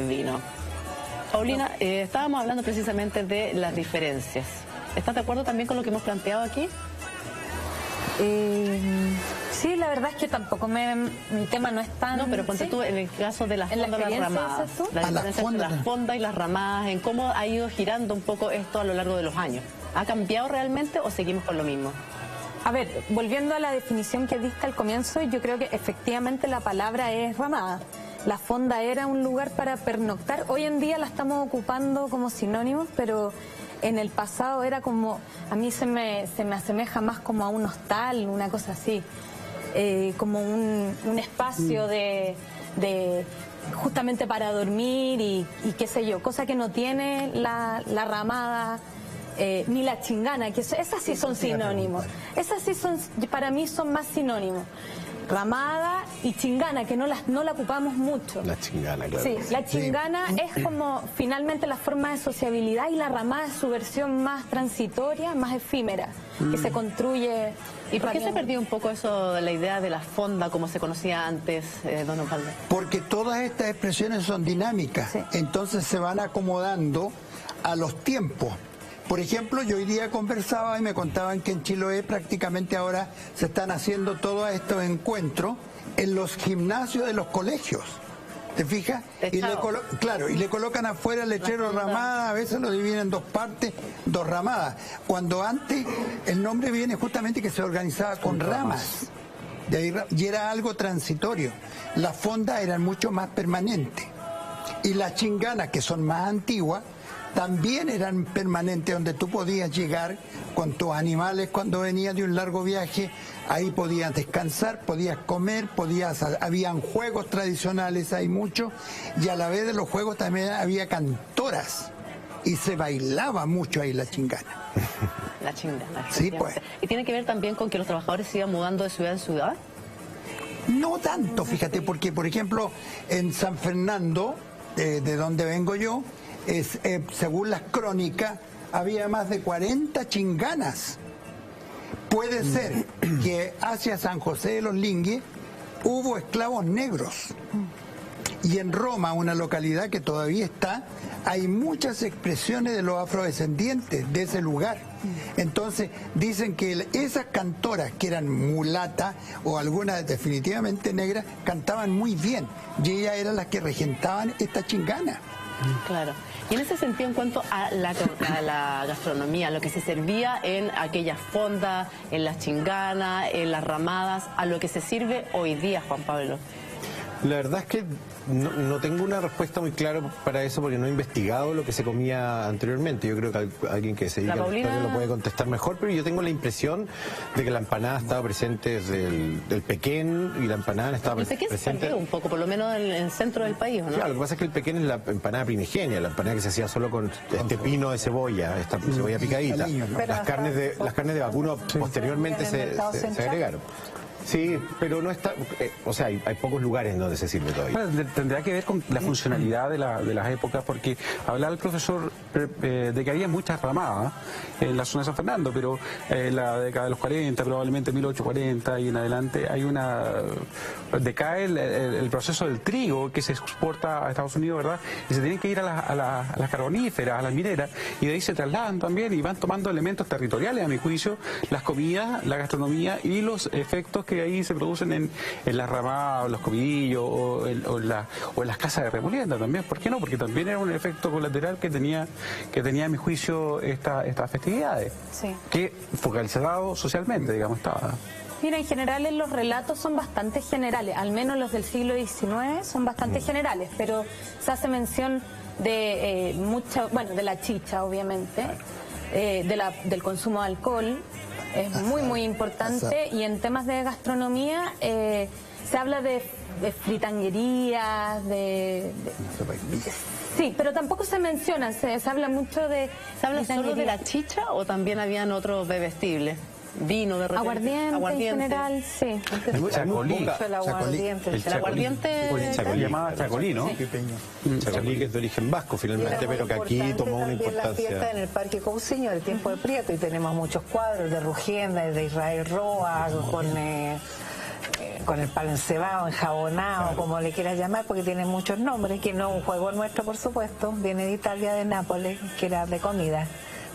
vino. Paulina, estábamos hablando precisamente de las diferencias. ¿Estás de acuerdo también con lo que hemos planteado aquí? Sí, la verdad es que tampoco mi tema no es tan... No, pero ponte tú en el caso de las fondas y las ramadas. La diferencia entre las fondas y las ramadas, en cómo ha ido girando un poco esto a lo largo de los años. ¿Ha cambiado realmente o seguimos con lo mismo? A ver, volviendo a la definición que diste al comienzo, yo creo que efectivamente la palabra es ramada. La fonda era un lugar para pernoctar. Hoy en día la estamos ocupando como sinónimos, pero en el pasado era como... A mí se me asemeja más como a un hostal, una cosa así. Como un espacio de justamente para dormir y qué sé yo, cosa que no tiene la ramada ni la chingana, que esas sí son sinónimos. Esas sí son, para mí son más sinónimos. Ramada y chingana, que no la ocupamos mucho. La chingana, claro. Sí, la chingana es como finalmente la forma de sociabilidad y la ramada es su versión más transitoria, más efímera, que se construye. ¿Y por qué se perdió un poco eso de la idea de la fonda como se conocía antes, don Osvaldo? Porque todas estas expresiones son dinámicas, sí. Entonces se van acomodando a los tiempos. Por ejemplo, yo hoy día conversaba y me contaban que en Chiloé prácticamente ahora se están haciendo todos estos encuentros en los gimnasios de los colegios. ¿Te fijas? Y le colocan afuera el letrero ramada, a veces lo dividen en dos partes, dos ramadas. Cuando antes el nombre viene justamente que se organizaba con ramas. De ahí, y era algo transitorio. Las fondas eran mucho más permanentes. Y las chinganas, que son más antiguas, también eran permanentes, donde tú podías llegar con tus animales cuando venías de un largo viaje, ahí podías descansar, podías comer, habían juegos tradicionales, hay muchos, y a la vez de los juegos también había cantoras, y se bailaba mucho ahí la chingana. La chingana. Sí, pues. ¿Y tiene que ver también con que los trabajadores se iban mudando de ciudad en ciudad? No tanto, fíjate, porque por ejemplo en San Fernando, de donde vengo yo, según las crónicas, había más de 40 chinganas. Puede ser que hacia San José de los Lingues hubo esclavos negros. Y en Roma, una localidad que todavía está, hay muchas expresiones de los afrodescendientes de ese lugar. Entonces, dicen que esas cantoras, que eran mulatas o algunas definitivamente negras, cantaban muy bien. Y ellas eran las que regentaban esta chingana. Claro. Y en ese sentido, en cuanto a la gastronomía, lo que se servía en aquellas fondas, en las chinganas, en las ramadas, a lo que se sirve hoy día, Juan Pablo. La verdad es que no tengo una respuesta muy clara para eso porque no he investigado lo que se comía anteriormente. Yo creo que alguien que se dedica a la historia lo puede contestar mejor, pero yo tengo la impresión de que la empanada estaba presente desde el Pequén y la empanada estaba presente... El Pequén se perdió un poco, por lo menos en el centro del país, ¿o no? Claro, lo que pasa es que el Pequén es la empanada primigenia, la empanada que se hacía solo con este pino de cebolla, esta cebolla picadita. Las carnes de vacuno posteriormente se agregaron. Sí, pero no está, o sea, hay pocos lugares en donde se sirve todavía. Bueno, tendrá que ver con la funcionalidad de las épocas, porque hablaba el profesor de que había muchas ramadas en la zona de San Fernando, pero en la década de los 40, probablemente 1840 y en adelante, decae el proceso del trigo que se exporta a Estados Unidos, ¿verdad? Y se tienen que ir a las carboníferas, a las mineras, y de ahí se trasladan también y van tomando elementos territoriales, a mi juicio, las comidas, la gastronomía y los efectos que ahí se producen en las ramadas, los cobillos o en las casas de remolienda también. ¿Por qué no? Porque también era un efecto colateral que tenía a mi juicio estas festividades, sí, que focalizado socialmente, digamos, estaba. Mira, en general los relatos son bastante generales, al menos los del siglo XIX son bastante generales, pero se hace mención de de la chicha, obviamente, del consumo de alcohol. Es muy importante, y en temas de gastronomía se habla de fritanguerías, sí, pero tampoco se menciona, se habla mucho de... ¿Se habla solo de la chicha o también habían otros bebestibles? Vino de repente. Aguardiente en general, sí. El aguardiente se llamaba chacolí, ¿no? Chacolí, que es de origen vasco finalmente, pero que aquí tomó una importancia. La fiesta en el Parque Cousiño del tiempo de Prieto, y tenemos muchos cuadros de Rugienda, de Israel Roa, con con el palo encebado, enjabonado, como le quieras llamar, porque tiene muchos nombres, que no es un juego nuestro, por supuesto, viene de Italia, de Nápoles, que era de comida,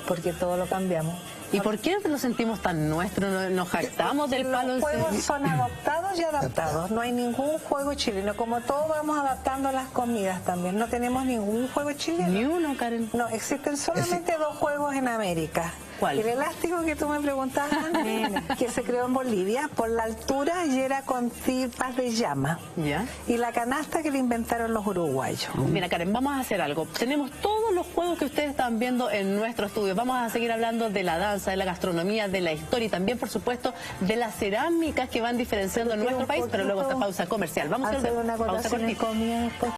porque todo lo cambiamos. ¿Y por qué lo sentimos tan nuestro? ¿Nos jactamos del palo Los juegos encebado? son adoptados y adaptados. No hay ningún juego chileno. Como todos vamos adaptando las comidas también. No tenemos ningún juego chileno. Ni uno, Karen. No, existen solamente dos juegos en América. ¿Cuál? El elástico que tú me preguntabas antes, que se creó en Bolivia por la altura y era con tipas de llama. ¿Ya? Y la canasta que le inventaron los uruguayos. Mira, Karen, vamos a hacer algo. Tenemos todos los juegos que ustedes están viendo en nuestro estudio. Vamos a seguir hablando de la danza, de la gastronomía, de la historia y también, por supuesto, de las cerámicas que van diferenciando en nuestro país, pero luego esta pausa comercial. Vamos a hacer una pausa colación de cortita. comida después.